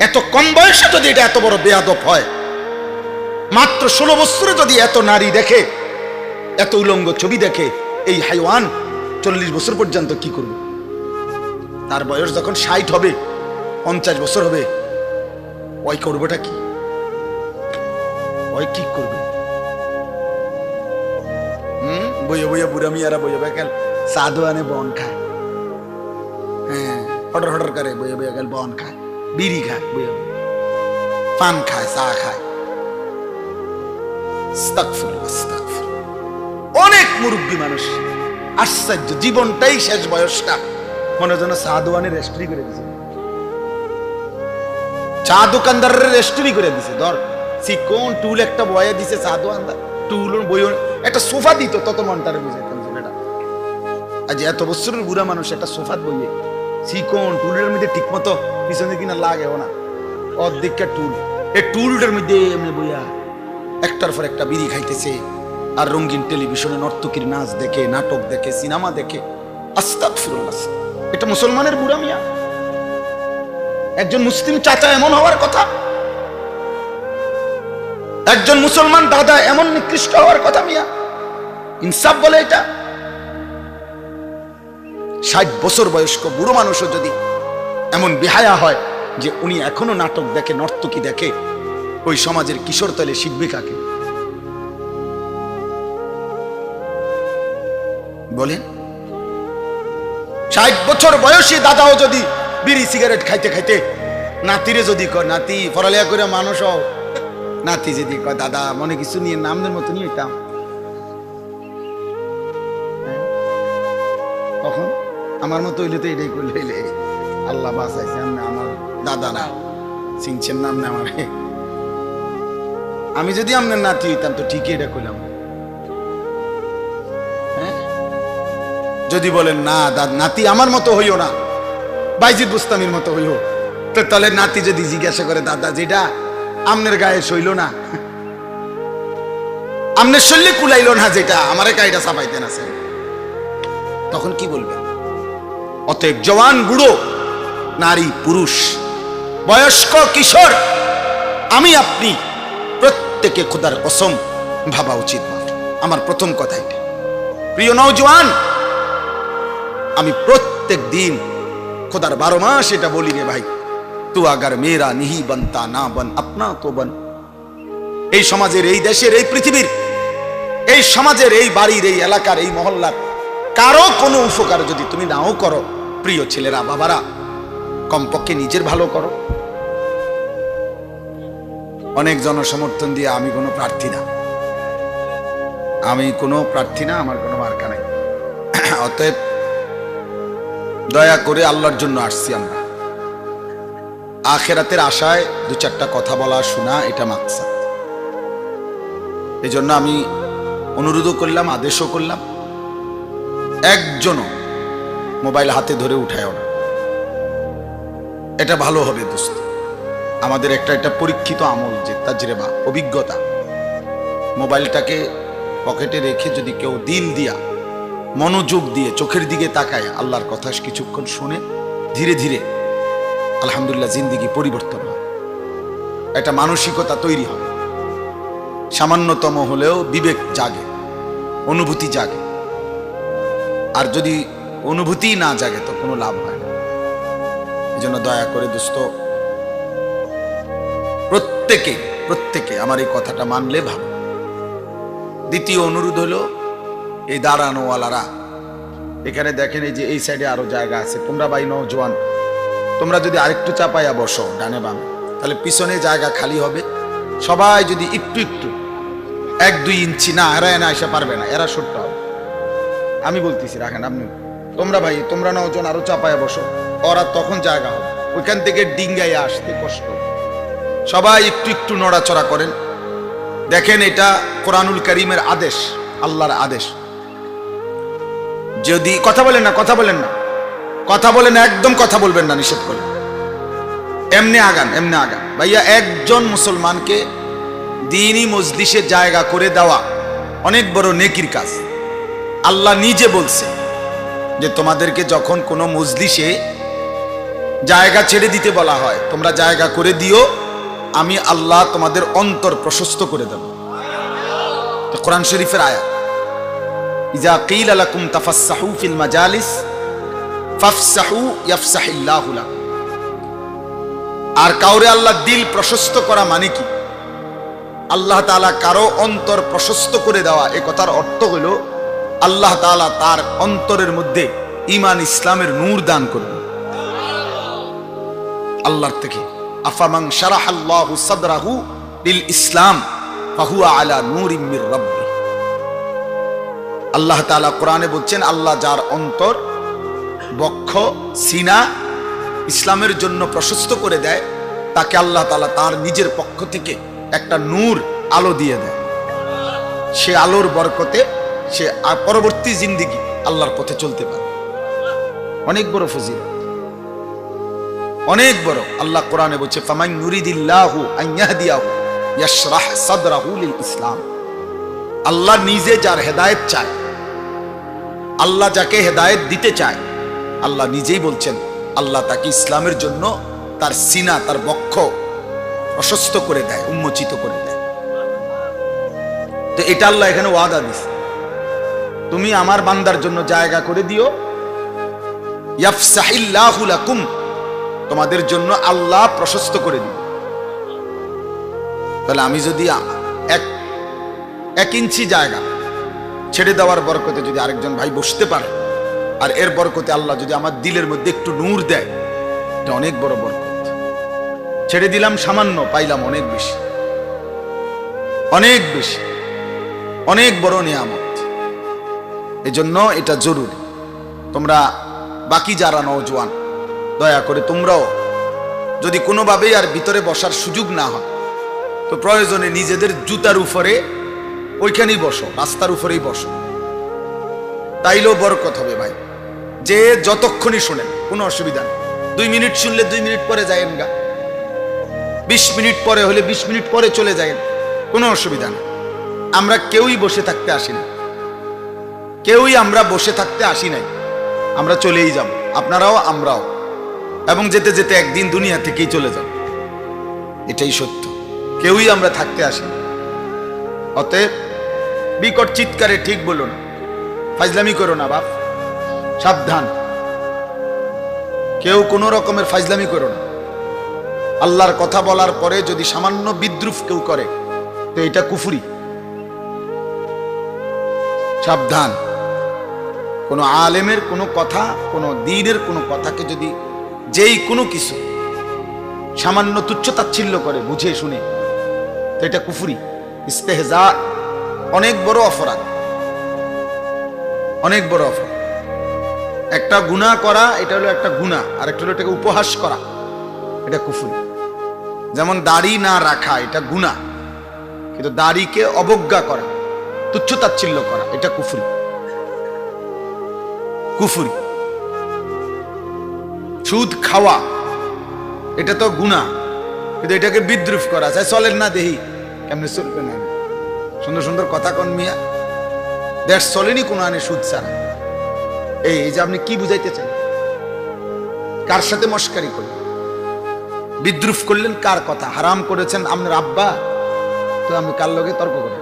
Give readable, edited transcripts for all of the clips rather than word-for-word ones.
এত কম বয়সে যদি এটা এত বড় বেয়াদব হয়, মাত্র 16 বছরে যদি এত নারী দেখে, এত উলঙ্গ ছবি দেখে, এই হাইওয়ান 40 বছর পর্যন্ত কি করবে? তার বয়স যখন 60 হবে, 50 বছর হবে, ওই করবেটা কি? ওই কি করবে? বইয়ে বইয়ে বুড়া মিয়ারা বইয়ে বেকাল সাধু আনে বন খায়, হ্যাঁ, হটর হটর করে বইয়ে বইয়ে গেল বন খায়, বিড়ি খায়, বইয়ে পান খায়, চা খায়। অনেক মুরব্বী মানুষ, আশ্চর্য, জীবনটাই শেষ বয়সটা মনে যেন চা দোকানে রেস্টুরি করে দিছে, চা দোকানদারের রেস্টুরি করে দিছে। ধর চিকন টুল একটা বয়ে দিছে চা দোকানদার, টুল বই একটা সোফা দিত, তত মনটারে বুঝাইতাম এটা। আজ এত বছরের বুড়া মানুষ একটা সোফাত বইয়ে, চিকন টুলের মধ্যে ঠিক মতো পিছনে কিনা লাগেও না, অর্ধেকটা টুল, এই টুলটার মধ্যে এমনি বইয়া একটার পর একটা বিড়ি খাইতেছে, আর রঙিন টেলিভিশনে নর্তকীর নাচ দেখে, নাটক দেখে, সিনেমা দেখে। আস্তাগফিরুল্লাহ, এটা মুসলমানের বুড়া মিয়া? একজন মুসলিম চাচা এমন হওয়ার কথা? একজন মুসলমান দাদা এমন নিকৃষ্ট হওয়ার কথা? মিয়া, ইনসাফ বলে এটা? 60 বছর বয়স্ক বুড়ো মানুষও যদি এমন বেহায়া হয় যে উনি এখনো নাটক দেখে, নর্তকী দেখে, ওই সমাজের কিশোর তলে শিখবে কাকে? বলেন। 60 বছর বয়সী দাদাও যদি বিড়ি সিগারেট খাইতে খাইতে নাতিরে যদি কয়, নাতি পড়ালেখা করে মানুষ হও, নাতি যদি কয়, দাদা মনে কিছু নিয়ে নামদের মতো নিয়ে যেতাম, তখন আমার মতো হইলে তো এটাই করলে, আল্লাহ বাঁচাইছে, আমার দাদা না, চিনছেন নাম না আমার, আমি যদি আপনার নাতি হইতাম তো ঠিকই এটা করলাম। হ্যাঁ, যদি বলেন না নাতি আমার মতো হইও না, বাইজিদ বুস্তামির মতো হইও, তো তাহলে নাতি যদি জিজ্ঞাসা করে, দাদা যেটা আমনের গায়ে সইল না, আমনের শৈলে কুলাইল না, যেটা আমারে গায়েটা চাপাইতেন আছে, তখন কি বলবেন? অতএব জওয়ান বুড়ো, নারী পুরুষ, বয়স্ক কিশোর, আমি আপনি প্রত্যেকে খোদার কসম ভাবা উচিত। আমার প্রথম কথা এটা। প্রিয় নওজওয়ান, আমি প্রত্যেক দিন খোদার 12 মাস এটা বলি রে ভাই, তু আগার মেরা নিহি বনতা না বন আপনা তো বন। এই সমাজের, এই দেশের, এই পৃথিবীর, এই সমাজের, এই বাড়ির, এই এলাকার, এই মহল্লার কারো কোনো উপকার যদি তুমি নাও করো, প্রিয় ছেলেরা, বাবারা, কমপক্ষে নিজের ভালো করো। অনেক জনসমর্থন দিয়ে আমি কোনো প্রার্থী না, আমি কোনো প্রার্থী না, আমার কোনো মার্কা নাই। অতএব দয়া করে আল্লাহর জন্য আসছি আমরা, আখেরাতের আশায় 2-4টা কথা বলা শোনা, এটা মাকসাদ। এই জন্য আমি অনুরোধও করলাম, আদেশও করলাম, একজনও মোবাইল হাতে ধরে উঠায়ও না, এটা ভালো হবে দোস্ত। আমাদের একটা পরীক্ষিত আমল, যে তাজরিবা, অভিজ্ঞতা, মোবাইলটাকে পকেটে রেখে যদি কেউ দিল দিয়া, মনোযোগ দিয়ে, চোখের দিকে তাকায়, আল্লাহর কথা কিছুক্ষণ শুনে, ধীরে ধীরে আলহামদুলিল্লাহ জিন্দেগি পরিবর্তন হয়, একটা মানসিকতা তৈরি হয়, সামান্যতম হলেও বিবেক জাগে, অনুভূতি জাগে। আর যদি অনুভূতি না জাগে তো কোনো লাভ হয় না। এই জন্য দয়া করে দোস্ত, প্রত্যেকে আমার এই কথাটা মানলে ভালো। দ্বিতীয় অনুরোধ হলো, এই দাঁড়ানোওয়ালারা এখানে দেখেন, এই যে এই সাইডে আরো জায়গা আছে, তোমরা ভাই নওজওয়ান, তোমরা যদি আরেকটু চাপাইয়া বসো ডানে বামে, তাহলে পিছনে জায়গা খালি হবে। সবাই যদি একটু 1-2 ইঞ্চি, না এরা না এসে পারবে না, এরা সরতে হবে। আমি বলতেছি রাখেন আপনি, তোমরা ভাই, তোমরা নওজওয়ান আরো চাপাইয়া বসো, ওরা তখন জায়গা হবে, ওইখান থেকে ডিঙ্গাইয়া আসতে কষ্ট। সবাই একটু নড়াচড়া করেন। দেখেন, এটা কোরআনুল কারীমের আদেশ, আল্লাহর আদেশ। যদি কথা বলেন না, একদম কথা বলবেন না, নিষেধ করেন। এমনি আগান ভাইয়া। একজন মুসলমানকে দ্বীনি মজলিসে জায়গা করে দেওয়া অনেক বড় নেকির কাজ। আল্লাহ নিজে বলছে যে তোমাদেরকে যখন কোনো মজলিসে জায়গা ছেড়ে দিতে বলা হয়, তোমরা জায়গা করে দিও, আমি আল্লাহ তোমাদের অন্তর প্রশস্ত করে দেব। কোরআন শরীফের আয়াত, ইজা কিলা লাকুম তাফাসসাহু ফিল মাজালিস ফাফসাহু ইয়াফসাহিল্লাহু লাকুম। আর কাউরে আল্লাহ দিল প্রশস্ত করা মানে কি? আল্লাহ তাআলা কারো অন্তর প্রশস্ত করে দেওয়া, এই কথার অর্থ হলো আল্লাহ তাআলা তার অন্তরের মধ্যে ঈমান ইসলামের নূর দান করবে আল্লাহর থেকে। আফামান শারাহাল্লাহু সাদরাহু লিল ইসলাম ফাহুয়া আলা নূরিম মির রাব্বি। আল্লাহ তাআলা কোরআনে বলছেন, আল্লাহ যার অন্তর, বক্ষ, সিনা ইসলামের জন্য প্রশস্ত করে দেয়, তাকে আল্লাহ তাআলা তার নিজের পক্ষ থেকে একটা নূর, আলো দিয়ে দেয়। সে আলোর বরকতে সে পরবর্তী জিন্দেগি আল্লাহর পথে চলতে পারে। অনেক বড় ফজিলত, অনেক বড়। আল্লাহ কোরআনে বলছে, ফামান ইউরিদিল্লাহু আন ইয়াহদিয়াহু ইয়াশরাহ সাদরাহু লিল ইসলাম। আল্লাহ নিজে যার হেদায়েত চায়, আল্লাহ যাকে হেদায়েত দিতে চায়, আল্লাহ নিজেই বলছেন আল্লাহ তাকে ইসলামের জন্য তার সিনা, তার বক্ষ প্রশস্ত করে দেয়, উন্মোচিত করে দেয়। তো এটা আল্লাহ এখানে ওয়াদা দিছে, তুমি আমার বান্দার জন্য জায়গা করে দিও, ইয়াফসাহিল্লাহু লাকুম, তোমাদের জন্য আল্লাহ প্রশস্ত করে দিবে। তাহলে আমি যদি এক ইঞ্চি জায়গা ছেড়ে দেওয়ার বরকতে যদি আরেকজন ভাই বসতে পারে, আর এর বরকতে আল্লাহ যদি আমার দিলের মধ্যে একটু নূর দেয়, এটা অনেক বড় বরকত। ছেড়ে দিলাম সামান্য, পাইলাম অনেক বেশি, অনেক বেশি, অনেক বড় নিয়ামত। এজন্য এটা জরুরি। তোমরা বাকি যারা নওজোয়ান, দয়া করে তোমরাও যদি কোনোভাবেই আর ভিতরে বসার সুযোগ না হয়, তো প্রয়োজনে নিজেদের জুতার উপরে ওইখানেই বসো, রাস্তার উপরেই বসো, তাইলেও বরকত হবে ভাই। যে যতক্ষণই শোনেন কোনো অসুবিধা নেই, 2 মিনিট শুনলে 2 মিনিট পরে যায়েন গা, 20 মিনিট পরে হলে 20 মিনিট পরে চলে যায়েন, কোনো অসুবিধা নেই। আমরা কেউই বসে থাকতে আসি না, কেউই আমরা বসে থাকতে আসি নাই, আমরা চলেই যাব, আপনারাও আমরাও, এবং যেতে যেতে একদিন দুনিয়া থেকেই চলে যাব, এটাই সত্য। কেউই আমরা থাকতে আসি না। অতএব বিকট চিৎকারে ঠিক বলো না, ফাজলামি করো না বাপ, সাবধান। কেউ কোনো রকমের ফাজলামি করো না। আল্লাহর কথা বলার পরে যদি সামান্য বিদ্রুপ কেউ করে, তো এটা কুফরি। সাবধান। কোন আলেমের কোনো কথা, কোন দ্বীনের কোনো কথাকে যদি যেই কোনো কিছু সামান্য তুচ্ছতাচ্ছিল্য করে বুঝে শুনে, তো এটা কুফরি, ইস্তেহজা, অনেক বড় অপরাধ, অনেক বড় অপরাধ। একটা গুনাহ করা, এটা হলো একটা গুনাহ, আর একটা হলো এটাকে উপহাস করা, এটা কুফরি। যেমন দাড়ি না রাখা, এটা গুনাহ, কিন্তু দাড়িকে অবজ্ঞা করা, তুচ্ছতাচ্ছিল্য করা, এটা কুফরি, কুফরি। সুদ খাওয়া, এটা তো গুনাহ, কিন্তু এটাকে বিদ্রুপ করা, চাই চলেন না দেহি, কেমনে চলবে না, সুন্দর সুন্দর কথা কন মিয়া, দেশ চলেনি কোনো আনে সুদ ছাড়া। এই যে আপনি কি বুঝাইতে চান? কার সাথে মস্কারি করলেন, বিদ্রুপ করলেন, কার কথা হারাম করেছেন আপনার আব্বা, তো আপনি কার লগে তর্ক করেন?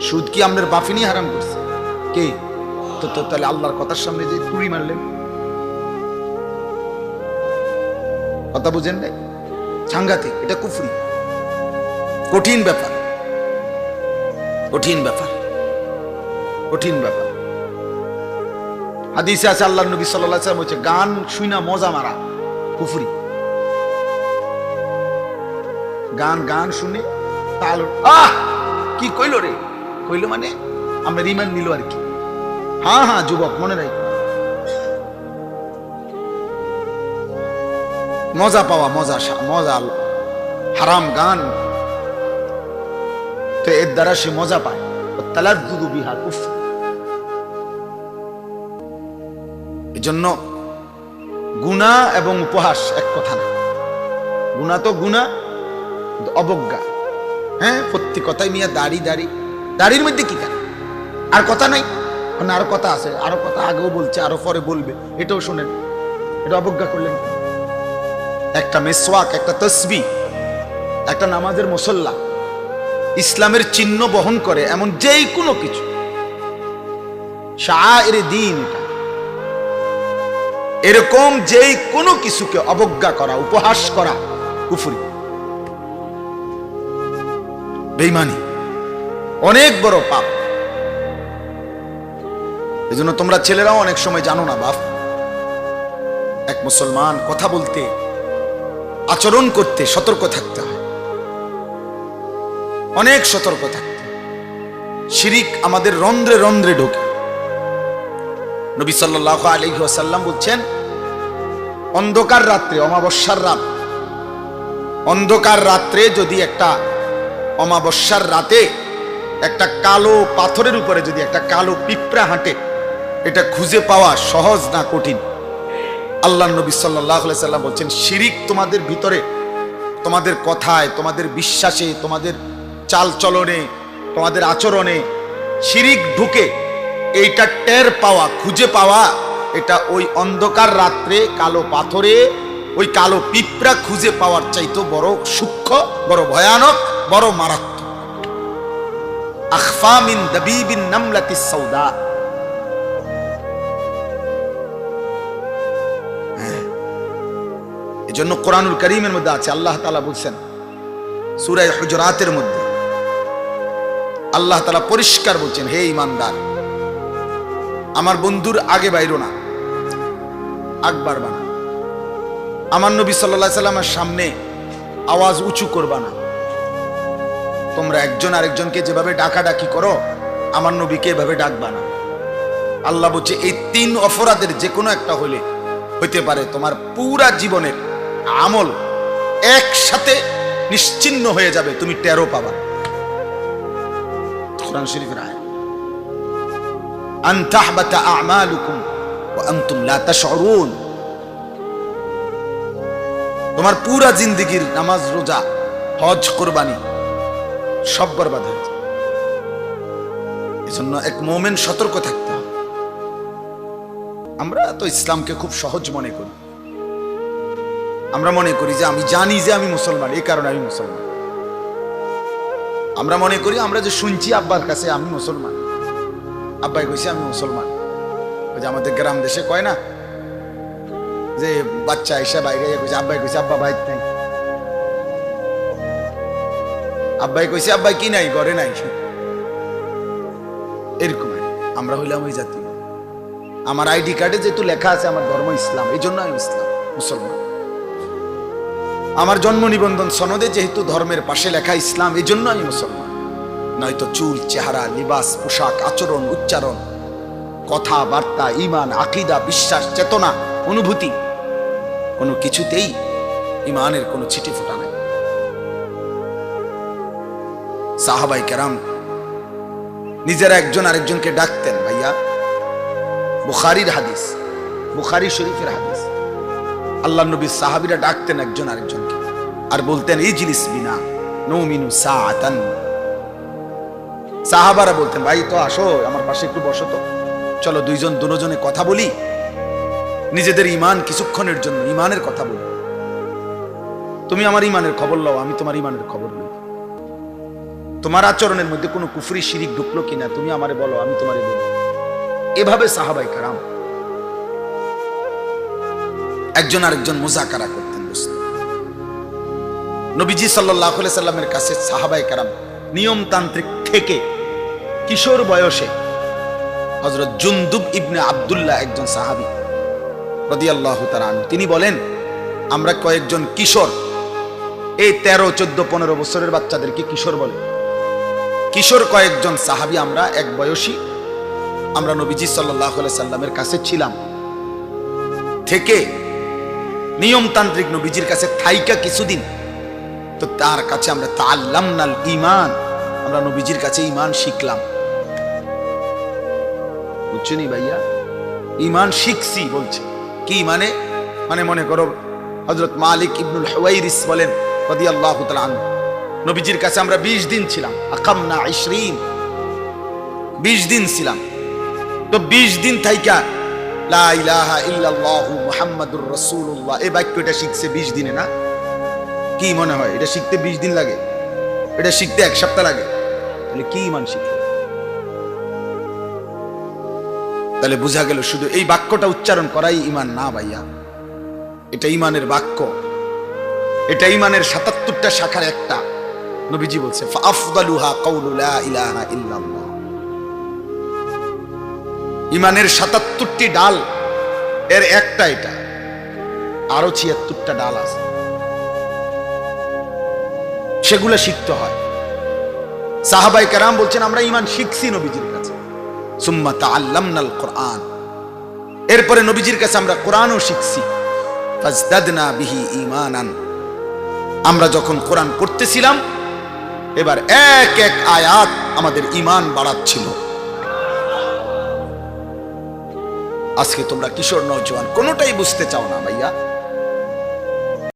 সুদ কি আপনার বাফিনি হারাম করছে? কে? তো তাহলে আল্লাহর কথার সামনে যে তুড়ি মারলেন, কথা বুঝেন নাই? সাংঘাতিক, এটা কুফরি, কঠিন ব্যাপার, কঠিন ব্যাপার, কঠিন ব্যাপার। হাদিসে আছে আল্লাহর নবী সাল্লাল্লাহু আলাইহি ওয়াসাল্লাম বলেছে, গান শুইনা মজা মারা কুফরি। গান শুনে তাল, কি কইলো রে, কইলো মানে আমরা রিমান্ড নিল আর কি। হ্যাঁ যুবক, মনে রাখ, মজা পাওয়া, মজা হারাম গান, তো এর দ্বারা সে মজা পায়। তালাজ্জুযু বিহা কুফর। এজন্য গুনাহ এবং উপহাস এক কথা না। গুনাহ তো গুনাহ, অবজ্ঞা, হ্যাঁ, প্রত্যেক কথাই মিয়া দাড়ির মধ্যে কি কেন? আর কথা নাই, আরো কথা আছে, আরো কথা আগেও বলছে, আরো পরে বলবে, এটাও শোনেন, এটা অবজ্ঞা করলেন। একটা মেসওয়াক, একটা তসবিহ, একটা নামাজের মুসল্লা ইসলামের চিহ্ন বহন করে এমন যেই কোনো কিছু শাআইর দ্বীন, এরকম যেই কোনো কিছুকে অবজ্ঞা করা, উপহাস করা কুফরি, বেঈমানি, অনেক বড় পাপ। এজন্য তোমরা ছেলেরাও অনেক সময় জানো না বাপ, এক মুসলমান কথা বলতে, আচরণ করতে সতর্ক থাকতে হয়, অনেক সতর্ক থাকতে। শিরিক আমাদের রন্ধ্রে রন্ধ্রে ঢোকে। নবী সাল্লাল্লাহু আলাইহি ওয়াসাল্লাম বলছেন, অন্ধকার রাত্রে, অমাবস্যার রাত, অন্ধকার রাত্রে যদি একটা অমাবস্যার রাতে একটা কালো পাথরের উপরে যদি একটা কালো পিঁপড়া হাঁটে, এটা খুঁজে পাওয়া সহজ না কঠিন? আল্লাহর নবী সাল্লাল্লাহু আলাইহি ওয়াসাল্লাম বলছেন, শিরিক তোমাদের ভিতরে, তোমাদের কথায়, তোমাদের বিশ্বাসে, তোমাদের চালচলনে, তোমাদের আচরণে শিরিক ঢুকে, এইটা টের পাওয়া, খুঁজে পাওয়া, এটা ওই অন্ধকার রাত্রে কালো পাথরে ওই কালো পিঁপড়া খুঁজে পাওয়ার চাইতো বড় সূক্ষ্ম, বড় ভয়ানক, বড় মারাত্মক। আখফা মিন দাবিবিন নামলাতিস সাউদা। এজন্য কোরআনুল কারীমের মধ্যে আছে, আল্লাহ তাআলা বলছেন সূরা হুজুরাতের মধ্যে, আল্লাহ তাআলা পরিষ্কার বলছেন, হে ঈমানদার, আমার বন্ধুর আগে বাইরো না, আগ বাড়বা না, আমার নবী সাল্লাল্লাহু আলাইহি সাল্লামের সামনে আওয়াজ উঁচু করবা না, তোমরা একজন আরেকজনকে যেভাবে ডাকাডাকি করো আমার নবীকে এভাবে ডাকবা না। আল্লাহ বলছে, এই তিন অপরাধের যে কোনো একটা হইতে পারে তোমার পুরা জীবনের আমল একসাথে নিশ্চিহ্ন হয়ে যাবে, তুমি টেরও পাবা। কোরআন শরীফের আয়াত, আন তাহবাতা আমালুকুম ওয়া আনতুম লা তাশউরুন। তোমার পুরা জিন্দেগীর নামাজ, রোজা, হজ, কুরবানি সব বরবাদ হয়ে যায়। এজন্য এক মুমিন সতর্ক থাকতে হবে। আমরা তো ইসলামকে খুব সহজ মনে করি, আমরা মনে করি যে আমি জানি যে আমি মুসলমান, এই কারণে আমি মুসলমান। আমরা মনে করি, আমরা যে শুনছি আব্বার কাছে আমি মুসলমান, আব্বাই কইছে আমি মুসলমান। ওই যে আমাদের গ্রাম দেশে কয় না যে বাচ্চা এসে বাইরে কইছে, আব্বাই কইছে আব্বা বাইর নাই, আব্বাই কইছে আব্বাই কি নাই, ঘরে নাই। এরকম আমরা হইলাম ওই জাতি। আমার আইডি কার্ডে যেহেতু লেখা আছে আমার ধর্ম ইসলাম, এই জন্য আমি ইসলাম মুসলমান। আমার জন্ম নিবন্ধন সনদে যেহেতু ধর্মের পাশে লেখা ইসলাম, এই জন্য আমি মুসলমান। নয়তো চুল, চেহারা, লিবাস, পোশাক, আচরণ, উচ্চারণ, কথা বার্তা, ঈমান, আকীদা, বিশ্বাস, চেতনা, অনুভূতি, কোনো কিছুতেই ঈমানের কোনো ছিটে ফোঁটা নাই। সাহাবায়ে কেরাম নিজেরা একজন আরেকজনকে ডাকতেন ভাইয়া। বুখারীর হাদিস, বুখারী শরীফের হাদিস, আল্লাহর নবী সাহাবীরা ডাকতেন একজন আরেকজনকে আর বলতেন, ইজলিস বিনা নুমিনু সাআতান। সাহাবারা বলতেন, ভাই তো আসো আমার পাশে একটু বসো তো, চলো দুজনে কথা বলি, নিজেদের ঈমান কিছুক্ষণের জন্য ঈমানের কথা বলি। তুমি আমার ঈমানের খবর লও, আমি তোমার ঈমানের খবর লই। তোমার আচরণের মধ্যে কোনো কুফরি শিরিক ঢুকলো কিনা তুমি আমারে বলো, আমি তোমারে বলি। এভাবে সাহাবায়ে কেরাম একজন আরেকজন মুযাকারা করতেন, বুঝতেন। নবীজি সাল্লাল্লাহু আলাইহি সাল্লামের কাছে সাহাবায়ে কেরাম নিয়মতান্ত্রিক থেকে কিশোর বয়সে হযরত জুনদুব ইবনে আব্দুল্লাহ একজন সাহাবী রাদিয়াল্লাহু তাআলা আনহু, তিনি বলেন, আমরা কয়েকজন কিশোর, এই 13, 14, 15 বছরের বাচ্চাদেরকে কিশোর বলে, কিশোর কয়েকজন সাহাবী আমরা এক বয়সী, আমরা নবীজি সাল্লাল্লাহু আলাইহি সাল্লামের কাছে ছিলাম, থেকে নিয়মতান্ত্রিক নবীজির কাছে থাইকা কিছুদিন, তো তার কাছে আমরা তাআল্লামনাল ঈমান, আমরা নবীজির কাছে ঈমান শিখলাম। বুঝছেন ভাইয়া, ঈমান শিখছি বলছে কি মানে, মানে মনে করো হযরত মালিক ইবনুল হুয়াইরিস বলেন রাদিয়াল্লাহু তাআলা আনহু, নবীজির কাছে আমরা 20 দিন ছিলাম, আকামনা 20 দিন ছিলাম। তো 20 দিন থাইকা লা ইলাহা ইল্লাল্লাহু মুহাম্মাদুর রাসূলুল্লাহ, এই বাক্যটা শিখছে 20 দিনে না? কি মনে হয় এটা শিখতে 20 দিন লাগে? এটা শিখতে 1 সপ্তাহ লাগে? তাহলে কি ঈমান শিখে? তাহলে বোঝা গেল শুধু এই বাক্যটা উচ্চারণ করাই ঈমান না ভাইয়া, এটা ঈমানের বাক্য, এটা ঈমানের 77টা শাখার একটা। নবীজি বলছে ফাআফদালুহা কাউলু লা ইলাহা ইল্লাল্লাহ। ঈমানের 77টি ডাল, এর একটা এটা, আরো 76টা ডাল আছে, সেগুলো শিখতে হয়। সাহাবায়ে কেরাম বলছেন আমরা ঈমান শিখছি নবীজির কাছে, সুম্মা তাআল্লামনাল কুরআন, এরপরে নবীজির কাছে আমরা কোরআনও শিখছি। ফাজদাদনা বিহি ঈমানান, আমরা যখন কোরআন পড়তেছিলাম এবার এক এক আয়াত আমাদের ঈমান বাড়াচ্ছিল। আজকে তোমরা কিশোর নওজোয়ান কোনোটাই বুঝতে চাও না ভাইয়া।